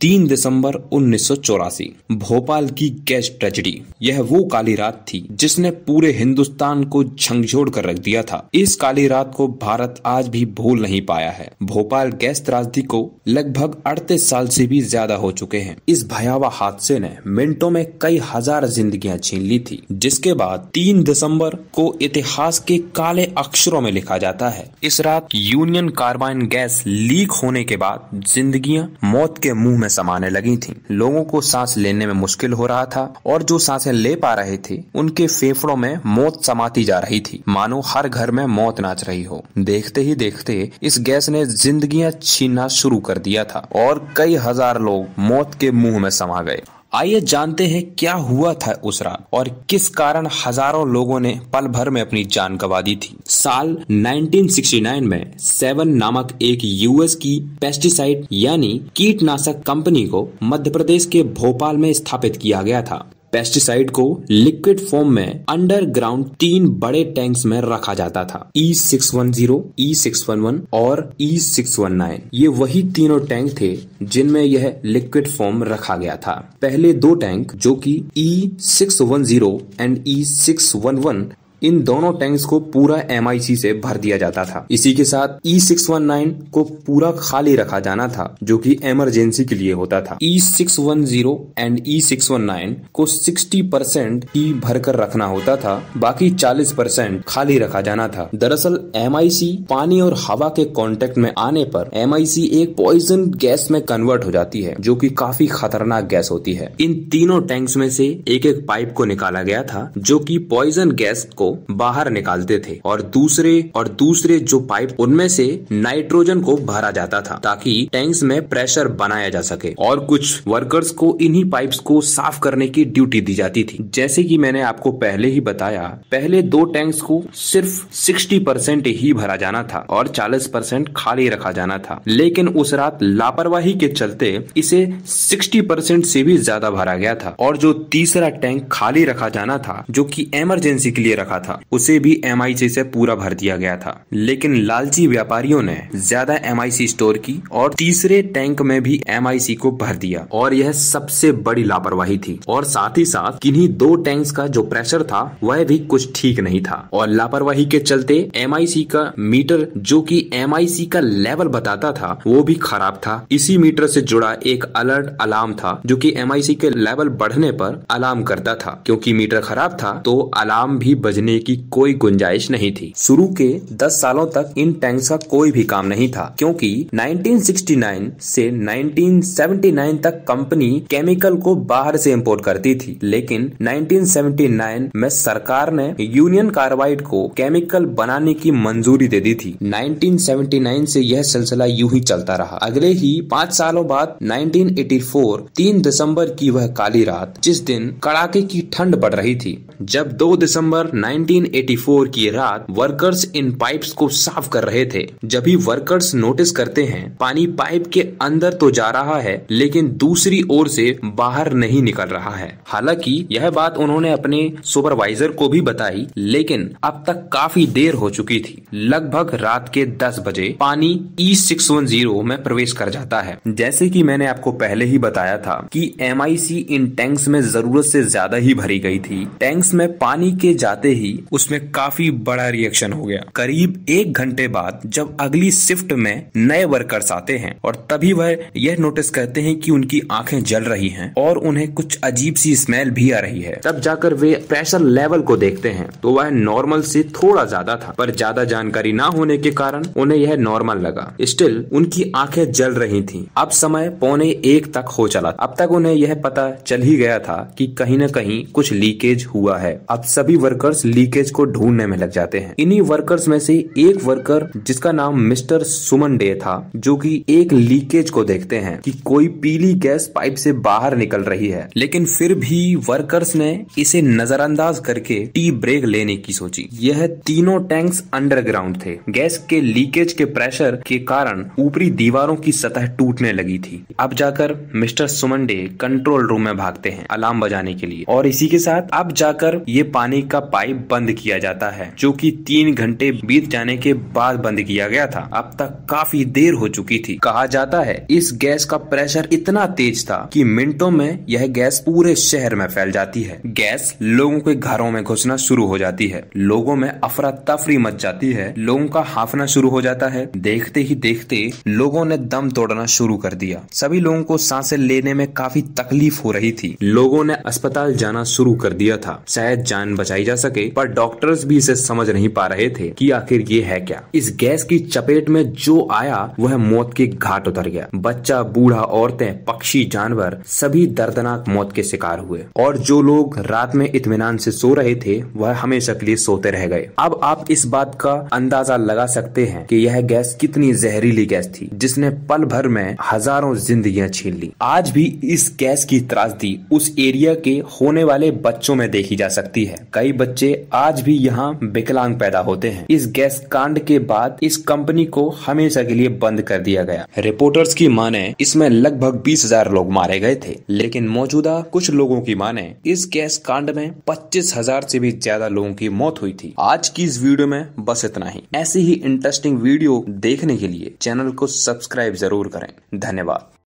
3 दिसंबर 1984 भोपाल की gas tragedy. यह वो काली रात थी जिसने पूरे हिंदुस्तान को झंझोड़ कर रख दिया था। इस काली रात को भारत आज भी भूल नहीं पाया है। भोपाल गैस त्रासदी को लगभग 38 साल से भी ज्यादा हो चुके हैं। इस भयावह हादसे ने मिनटों में कई हजार जिंदगियां छीन ली थी, जिसके बाद 3 दिसंबर को इतिहास के काले अक्षरों में लिखा जाता है। इस रात यूनियन कार्बाइन गैस लीक होने के बाद जिंदगियां मौत के मुंह में समाने लगी थीं। लोगों को सांस लेने में मुश्किल हो रहा था और जो सांसें ले पा रहे थे उनके फेफड़ों में मौत समाती जा रही थी, मानो हर घर में मौत नाच रही हो। देखते ही देखते इस गैस ने जिंदगियां छीनना शुरू कर दिया था और कई हजार लोग मौत के मुंह में समा गए। आइए जानते हैं क्या हुआ था उस रात और किस कारण हजारों लोगों ने पल भर में अपनी जान गंवा दी थी। साल 1969 में 7 नामक एक यूएस की पेस्टिसाइड यानी कीटनाशक कंपनी को मध्य प्रदेश के भोपाल में स्थापित किया गया था। पेस्टिसाइड को लिक्विड फॉर्म में अंडरग्राउंड 3 बड़े टैंक्स में रखा जाता था, E610, E611 और E619। ये वही तीनों टैंक थे जिनमें यह लिक्विड फॉर्म रखा गया था। पहले 2 टैंक जो कि E610 एंड E611, इन दोनों टैंक्स को पूरा MIC से भर दिया जाता था। इसी के साथ E619 को पूरा खाली रखा जाना था, जो कि इमरजेंसी के लिए होता था। E610 एंड E619 को 60% ही भरकर रखना होता था, बाकी 40% खाली रखा जाना था। दरअसल MIC पानी और हवा के कांटेक्ट में आने पर MIC एक पॉइजन गैस में कन्वर्ट हो जाती है, जो कि काफी खतरनाक गैस होती है। इन तीनों टैंक्स में से एक एक पाइप को निकाला गया था, जो कि पॉइजन गैस को बाहर निकालते थे, और दूसरे जो पाइप उनमें से नाइट्रोजन को भरा जाता था ताकि टैंक्स में प्रेशर बनाया जा सके। और कुछ वर्कर्स को इन्हीं पाइप्स को साफ करने की ड्यूटी दी जाती थी। जैसे कि मैंने आपको पहले ही बताया, पहले 2 टैंक्स को सिर्फ 60% ही भरा जाना था और 40% खाली रखा जाना था, लेकिन उस रात लापरवाही के चलते इसे 60% से भी ज्यादा भरा गया था। और जो तीसरा टैंक खाली रखा जाना था, जो कि इमरजेंसी के लिए रखा था, उसे भी MIC से पूरा भर दिया गया था। लेकिन लालची व्यापारियों ने ज्यादा MIC स्टोर की और तीसरे टैंक में भी MIC को भर दिया, और यह सबसे बड़ी लापरवाही थी। और साथ ही साथ किन्हीं 2 टैंक्स का जो प्रेशर था वह भी कुछ ठीक नहीं था, और लापरवाही के चलते MIC का मीटर, जो कि MIC का लेवल बताता था, वो भी खराब था। इसी मीटर से जुड़ा एक अलर्ट अलार्म था, जो कि MIC के लेवल बढ़ने पर अलार्म करता था। क्योंकि मीटर खराब था तो अलार्म भी बजने की कोई गुंजाइश नहीं थी। शुरू के 10 सालों तक इन टैंक्स का कोई भी काम नहीं था, क्योंकि 1969 से 1979 तक कंपनी केमिकल को बाहर से इंपोर्ट करती थी। लेकिन 1979 में सरकार ने यूनियन कार्बाइड को केमिकल बनाने की मंजूरी दे दी थी। 1979 से यह सिलसिला यूं ही चलता रहा। अगले ही 5 सालों बाद 1984 3 दिसंबर की वह काली रात, जिस दिन कड़ाके की ठंड पड़ रही थी, जब 2 दिसंबर 1984 की रात वर्कर्स इन पाइप्स को साफ कर रहे थे, जब ही वर्कर्स नोटिस करते हैं पानी पाइप के अंदर तो जा रहा है लेकिन दूसरी ओर से बाहर नहीं निकल रहा है। हालांकि यह बात उन्होंने अपने सुपरवाइजर को भी बताई, लेकिन अब तक काफी देर हो चुकी थी। लगभग रात के 10 बजे पानी E610 में प्रवेश कर जाता है। जैसे कि मैंने आपको पहले ही बताया था कि MIC इन टैंक्स में जरूरत से ज्यादा ही भरी गई थी। टैंक्स में पानी के जाते ही उसमें काफी बड़ा रिएक्शन हो गया। करीब 1 घंटे बाद जब अगली शिफ्ट में नए वर्कर्स आते हैं और तभी वह यह नोटिस करते हैं कि उनकी आंखें जल रही हैं और उन्हें कुछ अजीब सी स्मेल भी आ रही है। तब जाकर वे प्रेशर लेवल को देखते हैं तो वह नॉर्मल से थोड़ा ज्यादा था, पर ज्यादा जानकारी ना होने के कारण उन्हें यह नॉर्मल लगा। स्टिल उनकी आंखें जल रही थी। अब समय 12:45 तक हो चला। अब तक उन्हें यह पता चल ही गया था कि कहीं न कहीं कुछ लीकेज हुआ है। अब सभी वर्कर्स लीकेज को ढूंढने में लग जाते हैं। इन्हीं वर्कर्स में से एक वर्कर, जिसका नाम मिस्टर सुमन डे था, जो कि एक लीकेज को देखते हैं कि कोई पीली गैस पाइप से बाहर निकल रही है। लेकिन फिर भी वर्कर्स ने इसे नजरअंदाज करके टी ब्रेक लेने की सोची। यह तीनों टैंक्स अंडरग्राउंड थे। गैस के लीकेज के प्रेशर के कारण ऊपरी दीवारों की सतह टूटने लगी थी। अब जाकर मिस्टर सुमन डे कंट्रोल रूम में भागते हैं अलार्म बजाने के लिए, और इसी के साथ अब जाकर ये पानी का पाइप बंद किया जाता है, जो कि 3 घंटे बीत जाने के बाद बंद किया गया था। अब तक काफी देर हो चुकी थी। कहा जाता है इस गैस का प्रेशर इतना तेज था कि मिनटों में यह गैस पूरे शहर में फैल जाती है। गैस लोगों के घरों में घुसना शुरू हो जाती है। लोगों में अफरा तफरी मच जाती है। लोगों का हांफना शुरू हो जाता है। देखते ही देखते लोगों ने दम तोड़ना शुरू कर दिया। सभी लोगों को सांसें लेने में काफी तकलीफ हो रही थी। लोगों ने अस्पताल जाना शुरू कर दिया था, शायद जान बचाई जा सके, पर डॉक्टर्स भी इसे समझ नहीं पा रहे थे कि आखिर ये है क्या। इस गैस की चपेट में जो आया वह मौत के घाट उतर गया। बच्चा, बूढ़ा, औरतें, पक्षी, जानवर सभी दर्दनाक मौत के शिकार हुए, और जो लोग रात में इत्मीनान से सो रहे थे वह हमेशा के लिए सोते रह गए। अब आप इस बात का अंदाजा लगा सकते हैं कि यह गैस कितनी जहरीली गैस थी, जिसने पल भर में हजारों जिंदगियां छीन ली। आज भी इस गैस की त्रासदी उस एरिया के होने वाले बच्चों में देखी जा सकती है। कई बच्चे आज भी यहाँ विकलांग पैदा होते हैं। इस गैस कांड के बाद इस कंपनी को हमेशा के लिए बंद कर दिया गया। रिपोर्टर्स की माने इसमें लगभग 20,000 लोग मारे गए थे, लेकिन मौजूदा कुछ लोगों की माने इस गैस कांड में 25,000 से भी ज्यादा लोगों की मौत हुई थी। आज की इस वीडियो में बस इतना ही। ऐसी ही इंटरेस्टिंग वीडियो देखने के लिए चैनल को सब्सक्राइब जरूर करें। धन्यवाद।